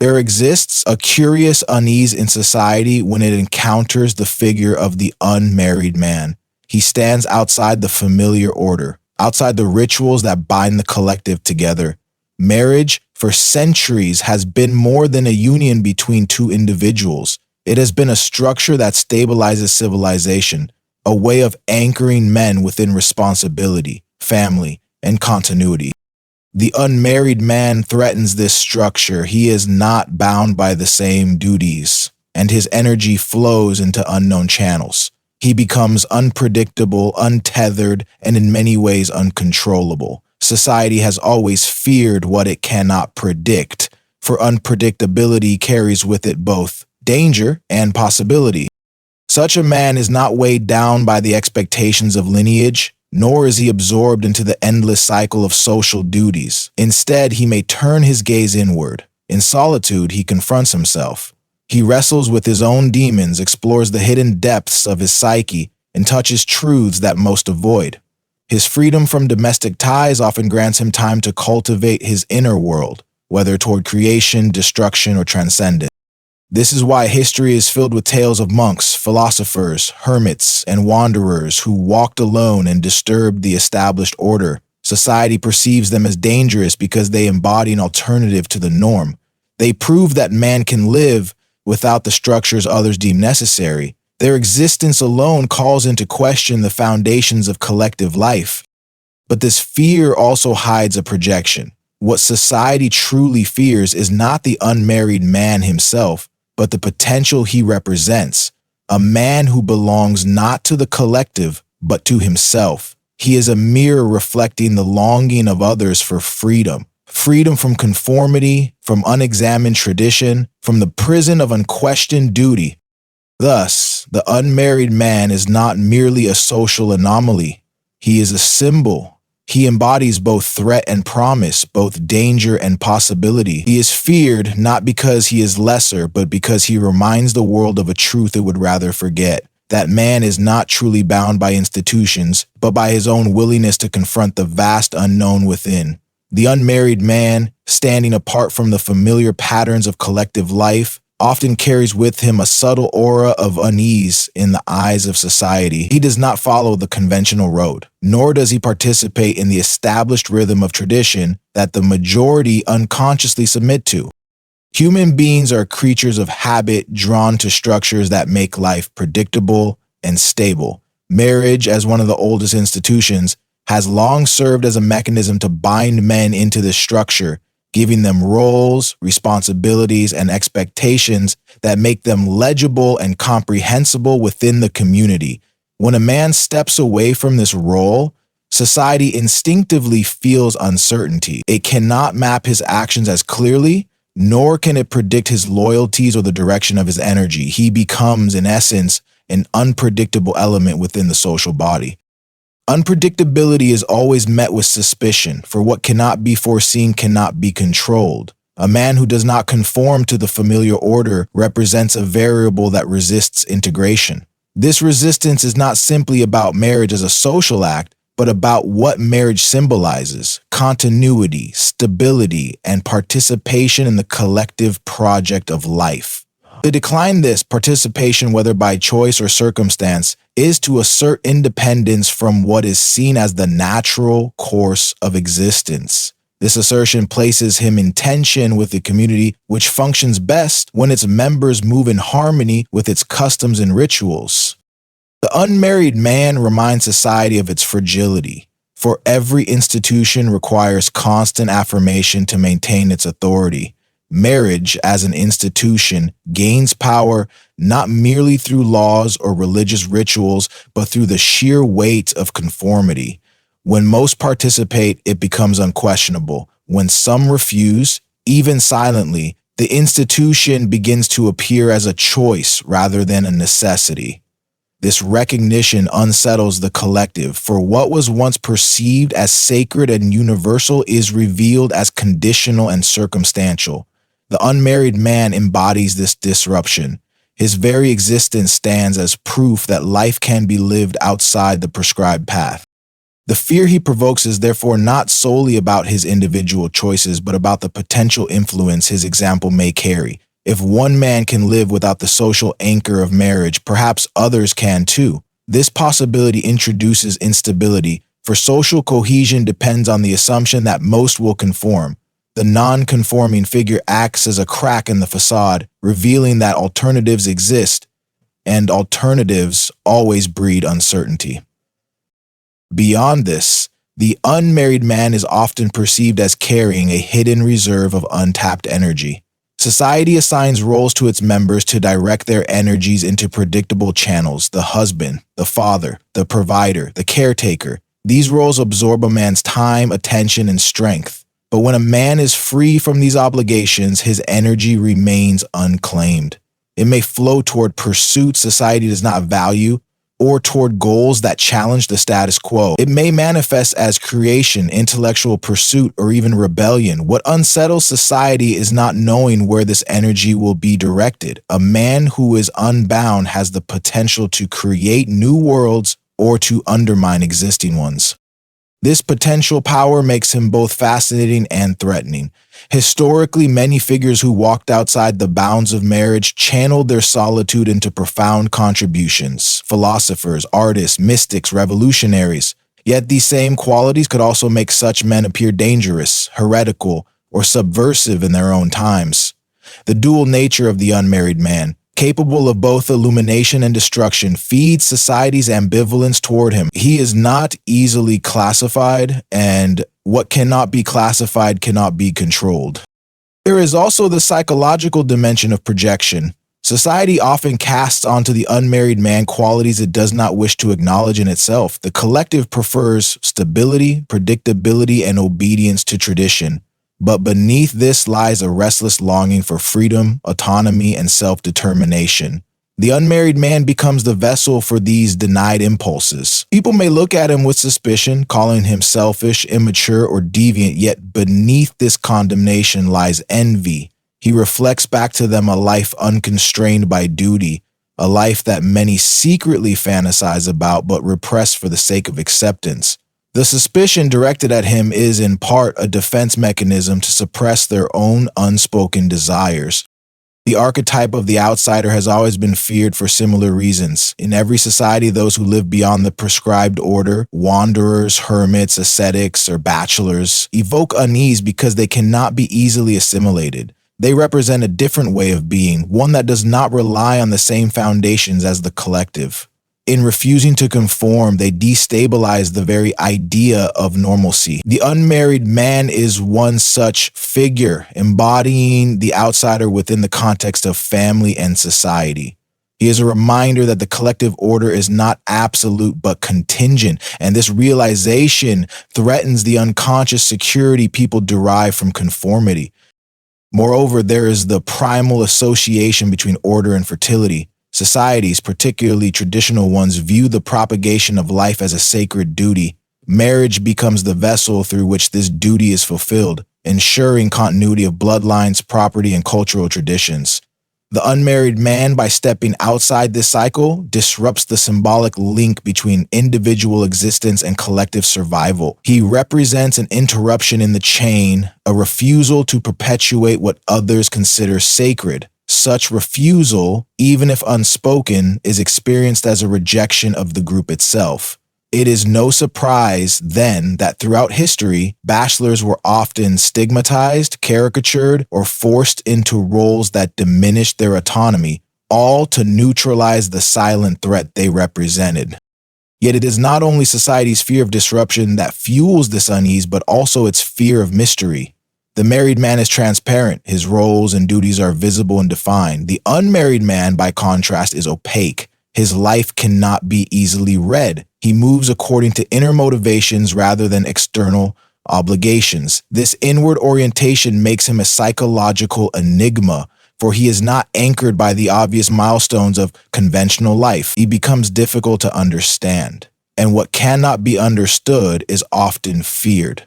There exists a curious unease in society when it encounters the figure of the unmarried man. He stands outside the familiar order, outside the rituals that bind the collective together. Marriage, for centuries, has been more than a union between two individuals. It has been a structure that stabilizes civilization, a way of anchoring men within responsibility, family, and continuity. The unmarried man threatens this structure. He is not bound by the same duties, and his energy flows into unknown channels. He becomes unpredictable, untethered, and in many ways uncontrollable. Society has always feared what it cannot predict, for unpredictability carries with it both danger and possibility. Such a man is not weighed down by the expectations of lineage, nor is he absorbed into the endless cycle of social duties. Instead, he may turn his gaze inward. In solitude, he confronts himself. He wrestles with his own demons, explores the hidden depths of his psyche, and touches truths that most avoid. His freedom from domestic ties often grants him time to cultivate his inner world, whether toward creation, destruction, or transcendence. This is why history is filled with tales of monks, philosophers, hermits, and wanderers who walked alone and disturbed the established order. Society perceives them as dangerous because they embody an alternative to the norm. They prove that man can live without the structures others deem necessary. Their existence alone calls into question the foundations of collective life. But this fear also hides a projection. What society truly fears is not the unmarried man himself, but the potential he represents, a man who belongs not to the collective, but to himself. He is a mirror reflecting the longing of others for freedom. Freedom from conformity, from unexamined tradition, from the prison of unquestioned duty. Thus, the unmarried man is not merely a social anomaly. He is a symbol. He embodies both threat and promise, both danger and possibility. He is feared not because he is lesser, but because he reminds the world of a truth it would rather forget. That man is not truly bound by institutions, but by his own willingness to confront the vast unknown within. The unmarried man, standing apart from the familiar patterns of collective life, often carries with him a subtle aura of unease in the eyes of society. He does not follow the conventional road, nor does he participate in the established rhythm of tradition that the majority unconsciously submit to. Human beings are creatures of habit drawn to structures that make life predictable and stable. Marriage, as one of the oldest institutions, has long served as a mechanism to bind men into this structure, giving them roles, responsibilities, and expectations that make them legible and comprehensible within the community. When a man steps away from this role, society instinctively feels uncertainty. It cannot map his actions as clearly, nor can it predict his loyalties or the direction of his energy. He becomes, in essence, an unpredictable element within the social body. Unpredictability is always met with suspicion, for what cannot be foreseen cannot be controlled. A man who does not conform to the familiar order represents a variable that resists integration. This resistance is not simply about marriage as a social act, but about what marriage symbolizes: continuity, stability, and participation in the collective project of life. To decline this participation, whether by choice or circumstance, is to assert independence from what is seen as the natural course of existence. This assertion places him in tension with the community, which functions best when its members move in harmony with its customs and rituals. The unmarried man reminds society of its fragility, for every institution requires constant affirmation to maintain its authority. Marriage, as an institution, gains power not merely through laws or religious rituals, but through the sheer weight of conformity. When most participate, it becomes unquestionable. When some refuse, even silently, the institution begins to appear as a choice rather than a necessity. This recognition unsettles the collective, for what was once perceived as sacred and universal is revealed as conditional and circumstantial. The unmarried man embodies this disruption. His very existence stands as proof that life can be lived outside the prescribed path. The fear he provokes is therefore not solely about his individual choices, but about the potential influence his example may carry. If one man can live without the social anchor of marriage, perhaps others can too. This possibility introduces instability, for social cohesion depends on the assumption that most will conform. The non-conforming figure acts as a crack in the facade, revealing that alternatives exist, and alternatives always breed uncertainty. Beyond this, the unmarried man is often perceived as carrying a hidden reserve of untapped energy. Society assigns roles to its members to direct their energies into predictable channels: the husband, the father, the provider, the caretaker. These roles absorb a man's time, attention, and strength. But when a man is free from these obligations, his energy remains unclaimed. It may flow toward pursuits society does not value, or toward goals that challenge the status quo. It may manifest as creation, intellectual pursuit, or even rebellion. What unsettles society is not knowing where this energy will be directed. A man who is unbound has the potential to create new worlds or to undermine existing ones. This potential power makes him both fascinating and threatening. Historically, many figures who walked outside the bounds of marriage channeled their solitude into profound contributions: philosophers, artists, mystics, revolutionaries. Yet these same qualities could also make such men appear dangerous, heretical, or subversive in their own times. The dual nature of the unmarried man, capable of both illumination and destruction, feeds society's ambivalence toward him. He is not easily classified, and what cannot be classified cannot be controlled. There is also the psychological dimension of projection. Society often casts onto the unmarried man qualities it does not wish to acknowledge in itself. The collective prefers stability, predictability, and obedience to tradition. But beneath this lies a restless longing for freedom, autonomy, and self-determination. The unmarried man becomes the vessel for these denied impulses. People may look at him with suspicion, calling him selfish, immature, or deviant, yet beneath this condemnation lies envy. He reflects back to them a life unconstrained by duty, a life that many secretly fantasize about but repress for the sake of acceptance. The suspicion directed at him is in part a defense mechanism to suppress their own unspoken desires. The archetype of the outsider has always been feared for similar reasons. In every society, those who live beyond the prescribed order, wanderers, hermits, ascetics, or bachelors, evoke unease because they cannot be easily assimilated. They represent a different way of being, one that does not rely on the same foundations as the collective. In refusing to conform, they destabilize the very idea of normalcy. The unmarried man is one such figure, embodying the outsider within the context of family and society. He is a reminder that the collective order is not absolute but contingent, and this realization threatens the unconscious security people derive from conformity. Moreover, there is the primal association between order and fertility. Societies, particularly traditional ones, view the propagation of life as a sacred duty. Marriage becomes the vessel through which this duty is fulfilled, ensuring continuity of bloodlines, property, and cultural traditions. The unmarried man, by stepping outside this cycle, disrupts the symbolic link between individual existence and collective survival. He represents an interruption in the chain, a refusal to perpetuate what others consider sacred. Such refusal, even if unspoken, is experienced as a rejection of the group itself. It is no surprise, then, that throughout history, bachelors were often stigmatized, caricatured, or forced into roles that diminished their autonomy, all to neutralize the silent threat they represented. Yet it is not only society's fear of disruption that fuels this unease, but also its fear of mystery. The married man is transparent. His roles and duties are visible and defined. The unmarried man, by contrast, is opaque. His life cannot be easily read. He moves according to inner motivations rather than external obligations. This inward orientation makes him a psychological enigma, for he is not anchored by the obvious milestones of conventional life. He becomes difficult to understand, and what cannot be understood is often feared.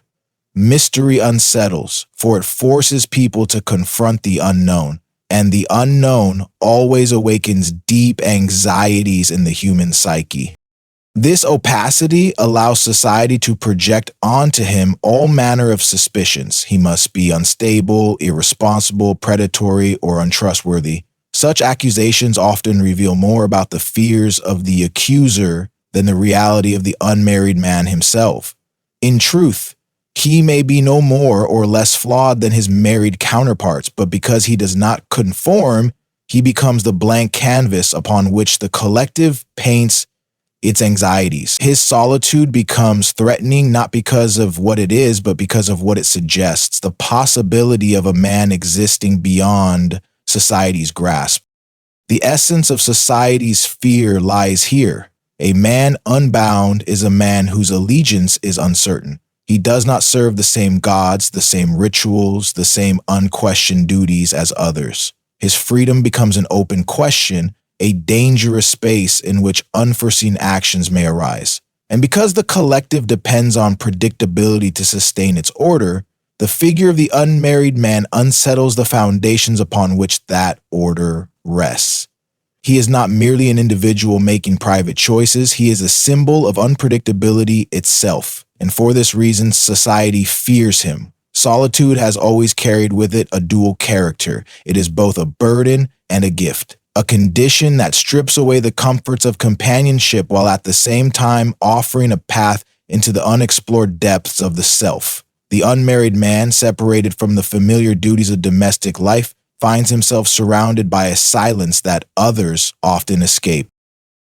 Mystery unsettles, for it forces people to confront the unknown, and the unknown always awakens deep anxieties in the human psyche. This opacity allows society to project onto him all manner of suspicions. He must be unstable, irresponsible, predatory, or untrustworthy. Such accusations often reveal more about the fears of the accuser than the reality of the unmarried man himself. In truth, he may be no more or less flawed than his married counterparts, but because he does not conform, he becomes the blank canvas upon which the collective paints its anxieties. His solitude becomes threatening not because of what it is, but because of what it suggests, the possibility of a man existing beyond society's grasp. The essence of society's fear lies here. A man unbound is a man whose allegiance is uncertain. He does not serve the same gods, the same rituals, the same unquestioned duties as others. His freedom becomes an open question, a dangerous space in which unforeseen actions may arise. And because the collective depends on predictability to sustain its order, the figure of the unmarried man unsettles the foundations upon which that order rests. He is not merely an individual making private choices, he is a symbol of unpredictability itself. And for this reason, society fears him. Solitude has always carried with it a dual character. It is both a burden and a gift, a condition that strips away the comforts of companionship while at the same time offering a path into the unexplored depths of the self. The unmarried man, separated from the familiar duties of domestic life, finds himself surrounded by a silence that others often escape.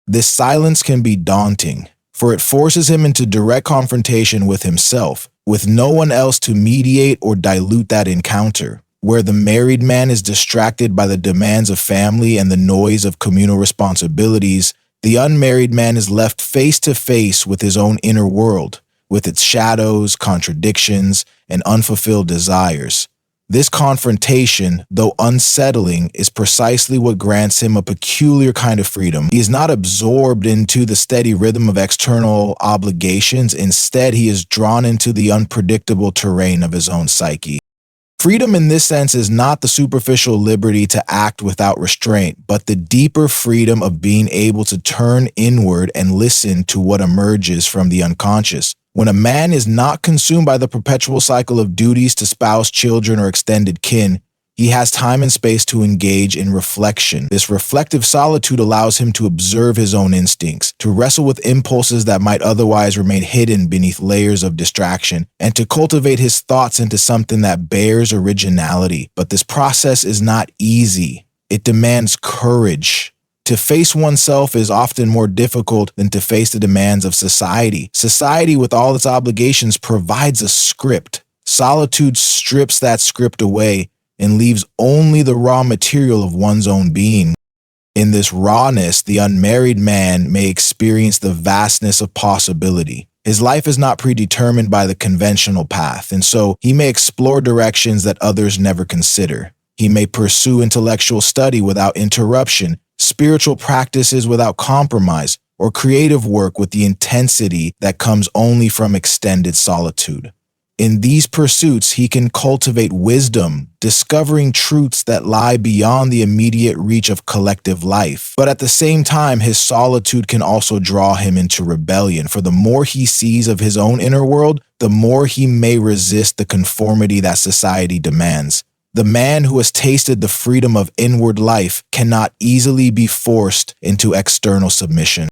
This silence can be daunting, for it forces him into direct confrontation with himself, with no one else to mediate or dilute that encounter. Where the married man is distracted by the demands of family and the noise of communal responsibilities, the unmarried man is left face to face with his own inner world, with its shadows, contradictions, and unfulfilled desires. This confrontation, though unsettling, is precisely what grants him a peculiar kind of freedom. He is not absorbed into the steady rhythm of external obligations. Instead, he is drawn into the unpredictable terrain of his own psyche. Freedom in this sense is not the superficial liberty to act without restraint, but the deeper freedom of being able to turn inward and listen to what emerges from the unconscious. When a man is not consumed by the perpetual cycle of duties to spouse, children, or extended kin, he has time and space to engage in reflection. This reflective solitude allows him to observe his own instincts, to wrestle with impulses that might otherwise remain hidden beneath layers of distraction, and to cultivate his thoughts into something that bears originality. But this process is not easy. It demands courage. To face oneself is often more difficult than to face the demands of society. Society, with all its obligations, provides a script. Solitude strips that script away and leaves only the raw material of one's own being. In this rawness, the unmarried man may experience the vastness of possibility. His life is not predetermined by the conventional path, and so he may explore directions that others never consider. He may pursue intellectual study without interruption, spiritual practices without compromise, or creative work with the intensity that comes only from extended solitude. In these pursuits, he can cultivate wisdom, discovering truths that lie beyond the immediate reach of collective life. But at the same time, his solitude can also draw him into rebellion, for the more he sees of his own inner world, the more he may resist the conformity that society demands. The man who has tasted the freedom of inward life cannot easily be forced into external submission.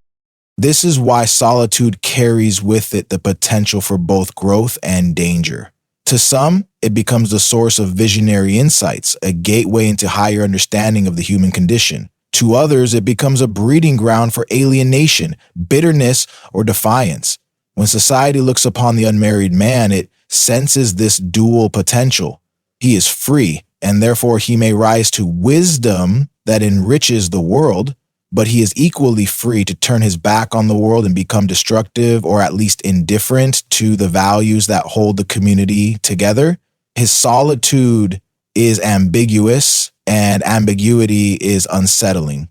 This is why solitude carries with it the potential for both growth and danger. To some, it becomes the source of visionary insights, a gateway into higher understanding of the human condition. To others, it becomes a breeding ground for alienation, bitterness, or defiance. When society looks upon the unmarried man, it senses this dual potential. He is free, and therefore he may rise to wisdom that enriches the world, but he is equally free to turn his back on the world and become destructive or at least indifferent to the values that hold the community together. His solitude is ambiguous, and ambiguity is unsettling.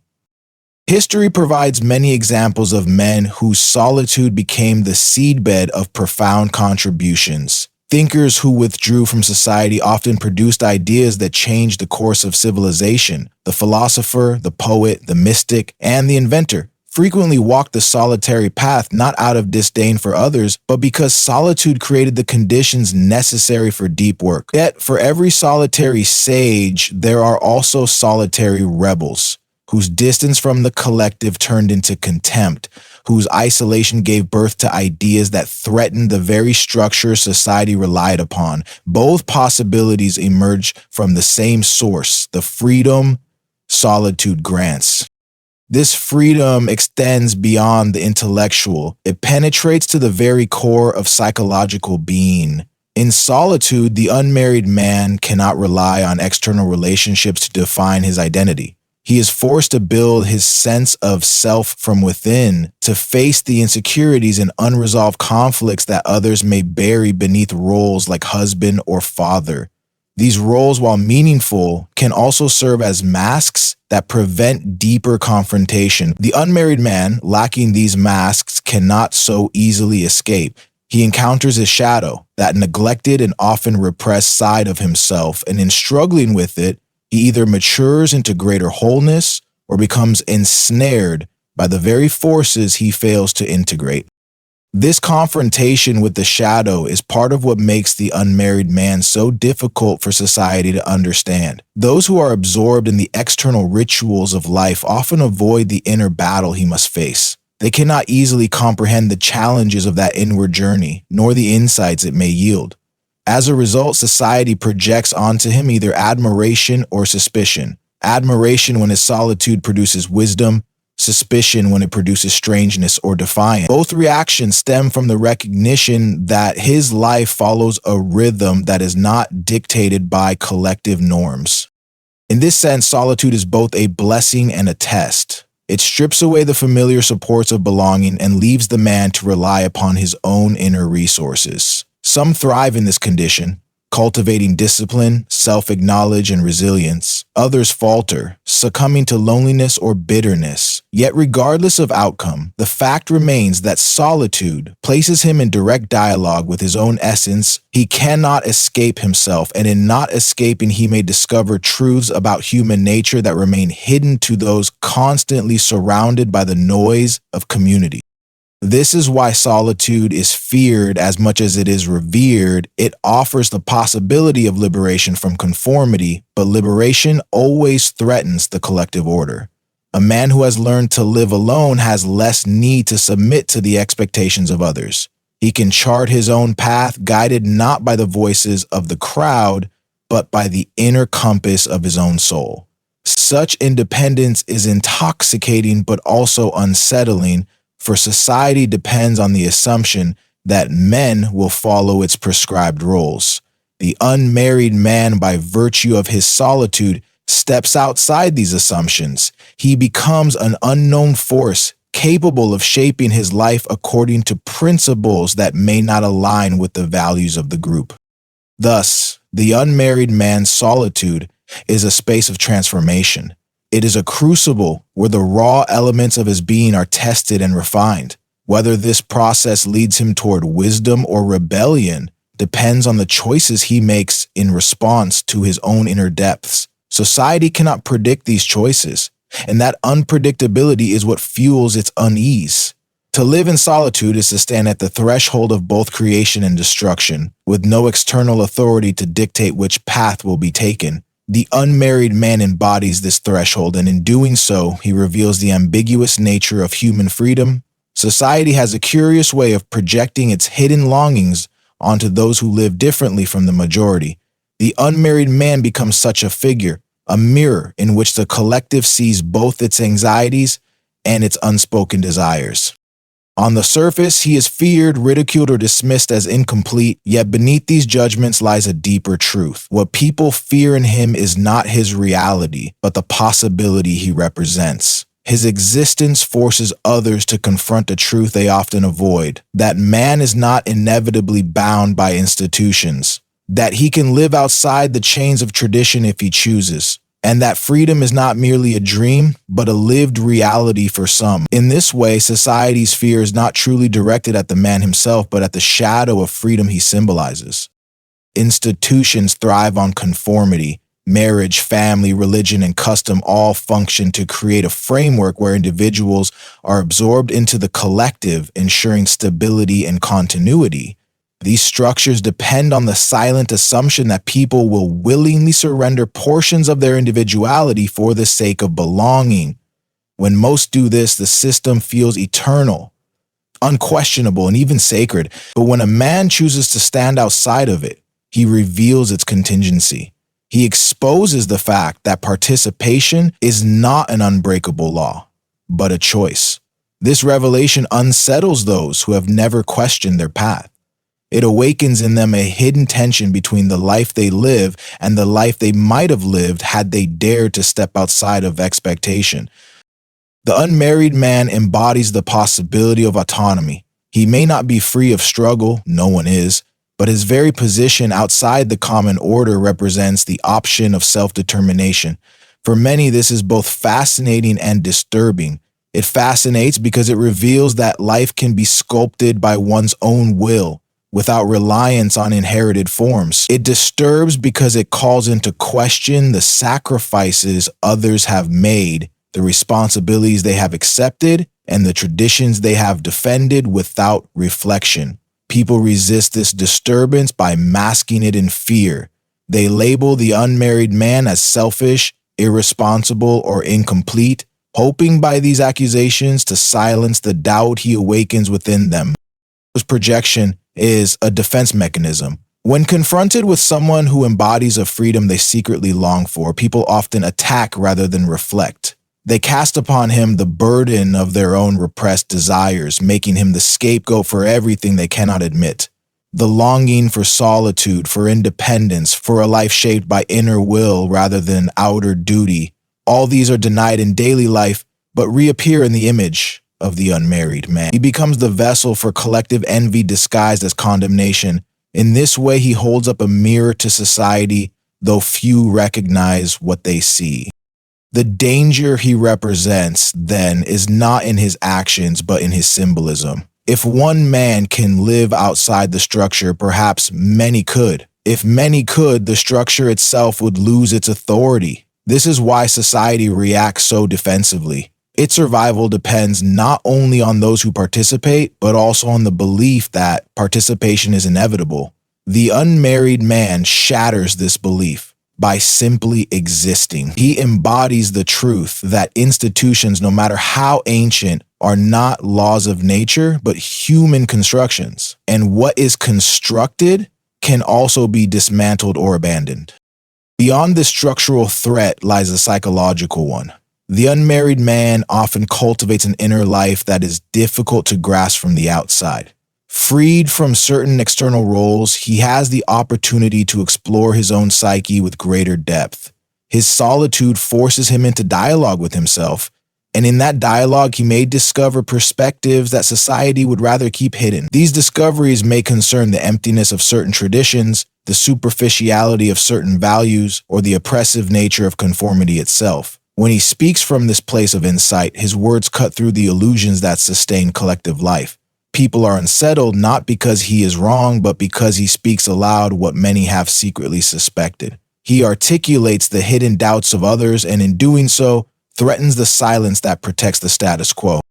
History provides many examples of men whose solitude became the seedbed of profound contributions. Thinkers who withdrew from society often produced ideas that changed the course of civilization. The philosopher, the poet, the mystic, and the inventor frequently walked the solitary path not out of disdain for others, but because solitude created the conditions necessary for deep work. Yet, for every solitary sage, there are also solitary rebels, whose distance from the collective turned into contempt, whose isolation gave birth to ideas that threatened the very structure society relied upon. Both possibilities emerge from the same source, the freedom solitude grants. This freedom extends beyond the intellectual. It penetrates to the very core of psychological being. In solitude, the unmarried man cannot rely on external relationships to define his identity. He is forced to build his sense of self from within, to face the insecurities and unresolved conflicts that others may bury beneath roles like husband or father. These roles, while meaningful, can also serve as masks that prevent deeper confrontation. The unmarried man, lacking these masks, cannot so easily escape. He encounters his shadow, that neglected and often repressed side of himself, and in struggling with it, he either matures into greater wholeness or becomes ensnared by the very forces he fails to integrate. This confrontation with the shadow is part of what makes the unmarried man so difficult for society to understand. Those who are absorbed in the external rituals of life often avoid the inner battle he must face. They cannot easily comprehend the challenges of that inward journey, nor the insights it may yield. As a result, society projects onto him either admiration or suspicion. Admiration when his solitude produces wisdom, suspicion when it produces strangeness or defiance. Both reactions stem from the recognition that his life follows a rhythm that is not dictated by collective norms. In this sense, solitude is both a blessing and a test. It strips away the familiar supports of belonging and leaves the man to rely upon his own inner resources. Some thrive in this condition, cultivating discipline, self-acknowledge, and resilience. Others falter, succumbing to loneliness or bitterness. Yet regardless of outcome, the fact remains that solitude places him in direct dialogue with his own essence. He cannot escape himself, and in not escaping, he may discover truths about human nature that remain hidden to those constantly surrounded by the noise of community. This is why solitude is feared as much as it is revered. It offers the possibility of liberation from conformity, but liberation always threatens the collective order. A man who has learned to live alone has less need to submit to the expectations of others. He can chart his own path, guided not by the voices of the crowd, but by the inner compass of his own soul. Such independence is intoxicating, but also unsettling, for society depends on the assumption that men will follow its prescribed roles. The unmarried man, by virtue of his solitude, steps outside these assumptions. He becomes an unknown force, capable of shaping his life according to principles that may not align with the values of the group. Thus, the unmarried man's solitude is a space of transformation. It is a crucible where the raw elements of his being are tested and refined. Whether this process leads him toward wisdom or rebellion depends on the choices he makes in response to his own inner depths. Society cannot predict these choices, and that unpredictability is what fuels its unease. To live in solitude is to stand at the threshold of both creation and destruction, with no external authority to dictate which path will be taken. The unmarried man embodies this threshold, and in doing so, he reveals the ambiguous nature of human freedom. Society has a curious way of projecting its hidden longings onto those who live differently from the majority. The unmarried man becomes such a figure, a mirror in which the collective sees both its anxieties and its unspoken desires. On the surface, he is feared, ridiculed, or dismissed as incomplete, yet beneath these judgments lies a deeper truth. What people fear in him is not his reality, but the possibility he represents. His existence forces others to confront a truth they often avoid, that man is not inevitably bound by institutions, that he can live outside the chains of tradition if he chooses, and that freedom is not merely a dream, but a lived reality for some. In this way, society's fear is not truly directed at the man himself, but at the shadow of freedom he symbolizes. Institutions thrive on conformity, Marriage, family, religion, and custom all function to create a framework where individuals are absorbed into the collective, ensuring stability and continuity. These structures depend on the silent assumption that people will willingly surrender portions of their individuality for the sake of belonging. When most do this, the system feels eternal, unquestionable, and even sacred. But when a man chooses to stand outside of it, he reveals its contingency. He exposes the fact that participation is not an unbreakable law, but a choice. This revelation unsettles those who have never questioned their path. It awakens in them a hidden tension between the life they live and the life they might have lived had they dared to step outside of expectation. The unmarried man embodies the possibility of autonomy. He may not be free of struggle, no one is, but his very position outside the common order represents the option of self-determination. For many, this is both fascinating and disturbing. It fascinates because it reveals that life can be sculpted by one's own will, without reliance on inherited forms. It disturbs because it calls into question the sacrifices others have made, the responsibilities they have accepted, and the traditions they have defended without reflection. People resist this disturbance by masking it in fear. They label the unmarried man as selfish, irresponsible, or incomplete, hoping by these accusations to silence the doubt he awakens within them. This projection is a defense mechanism. When confronted with someone who embodies a freedom they secretly long for, people often attack rather than reflect. They cast upon him the burden of their own repressed desires, making him the scapegoat for everything they cannot admit. The longing for solitude, for independence, for a life shaped by inner will rather than outer duty. All these are denied in daily life, but reappear in the image of the unmarried man. He becomes the vessel for collective envy disguised as condemnation. In this way, he holds up a mirror to society, though few recognize what they see. The danger he represents, then, is not in his actions, but in his symbolism. If one man can live outside the structure, perhaps many could. If many could, the structure itself would lose its authority. This is why society reacts so defensively. Its survival depends not only on those who participate, but also on the belief that participation is inevitable. The unmarried man shatters this belief by simply existing. He embodies the truth that institutions, no matter how ancient, are not laws of nature, but human constructions. And what is constructed can also be dismantled or abandoned. Beyond this structural threat lies a psychological one. The unmarried man often cultivates an inner life that is difficult to grasp from the outside. Freed from certain external roles, he has the opportunity to explore his own psyche with greater depth. His solitude forces him into dialogue with himself, and in that dialogue, he may discover perspectives that society would rather keep hidden. These discoveries may concern the emptiness of certain traditions, the superficiality of certain values, or the oppressive nature of conformity itself. When he speaks from this place of insight, his words cut through the illusions that sustain collective life. People are unsettled not because he is wrong, but because he speaks aloud what many have secretly suspected. He articulates the hidden doubts of others, and in doing so, threatens the silence that protects the status quo.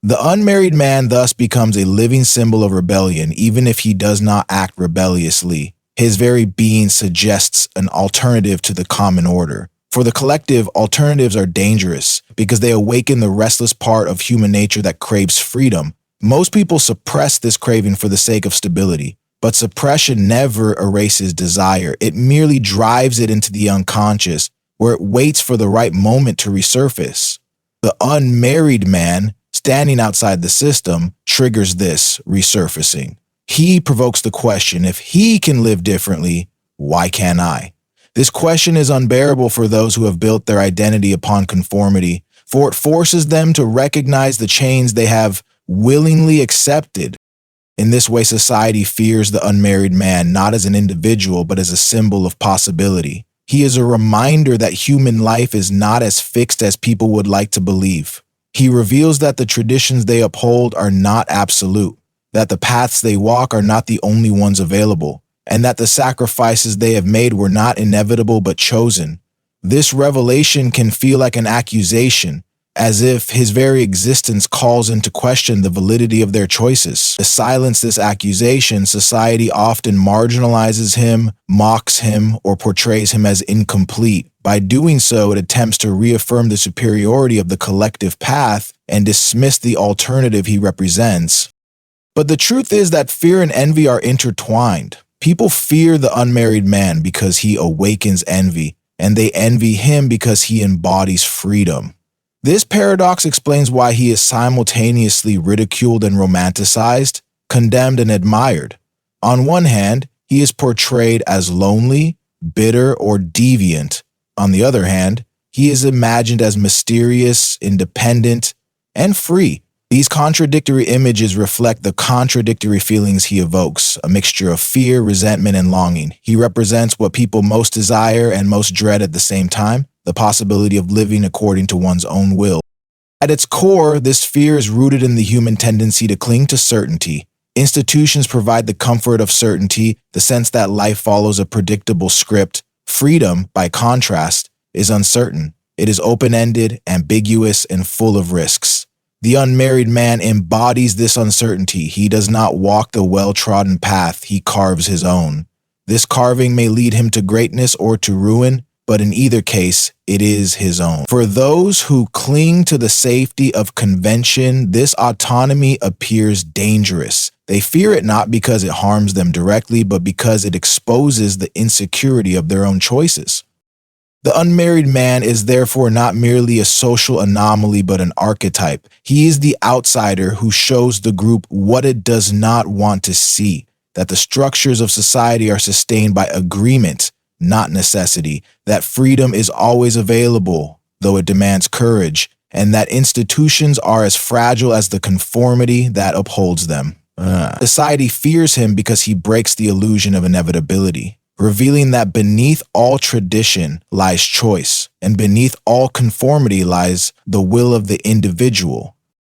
The unmarried man thus becomes a living symbol of rebellion, even if he does not act rebelliously. His very being suggests an alternative to the common order. For the collective, alternatives are dangerous because they awaken the restless part of human nature that craves freedom. Most people suppress this craving for the sake of stability, but suppression never erases desire. It merely drives it into the unconscious, where it waits for the right moment to resurface. The unmarried man, standing outside the system, triggers this resurfacing. He provokes the question, if he can live differently, why can't I? This question is unbearable for those who have built their identity upon conformity, for it forces them to recognize the chains they have willingly accepted. In this way, society fears the unmarried man not as an individual, but as a symbol of possibility. He is a reminder that human life is not as fixed as people would like to believe. He reveals that the traditions they uphold are not absolute, that the paths they walk are not the only ones available. and that the sacrifices they have made were not inevitable but chosen. This revelation can feel like an accusation, as if his very existence calls into question the validity of their choices. To silence this accusation, society often marginalizes him, mocks him, or portrays him as incomplete. By doing so, it attempts to reaffirm the superiority of the collective path and dismiss the alternative he represents. But the truth is that fear and envy are intertwined. People fear the unmarried man because he awakens envy, and they envy him because he embodies freedom. This paradox explains why he is simultaneously ridiculed and romanticized, condemned and admired. On one hand, he is portrayed as lonely, bitter, or deviant. On the other hand, he is imagined as mysterious, independent, and free. These contradictory images reflect the contradictory feelings he evokes, a mixture of fear, resentment, and longing. He represents what people most desire and most dread at the same time, the possibility of living according to one's own will. At its core, this fear is rooted in the human tendency to cling to certainty. Institutions provide the comfort of certainty, the sense that life follows a predictable script. Freedom, by contrast, is uncertain. It is open-ended, ambiguous, and full of risks. The unmarried man embodies this uncertainty. He does not walk the well-trodden path, he carves his own. This carving may lead him to greatness or to ruin, but in either case, it is his own. For those who cling to the safety of convention, this autonomy appears dangerous. They fear it not because it harms them directly, but because it exposes the insecurity of their own choices. The unmarried man is therefore not merely a social anomaly, but an archetype. He is the outsider who shows the group what it does not want to see, that the structures of society are sustained by agreement, not necessity, that freedom is always available, though it demands courage, and that institutions are as fragile as the conformity that upholds them. Society fears him because he breaks the illusion of inevitability, revealing that beneath all tradition lies choice, and beneath all conformity lies the will of the individual.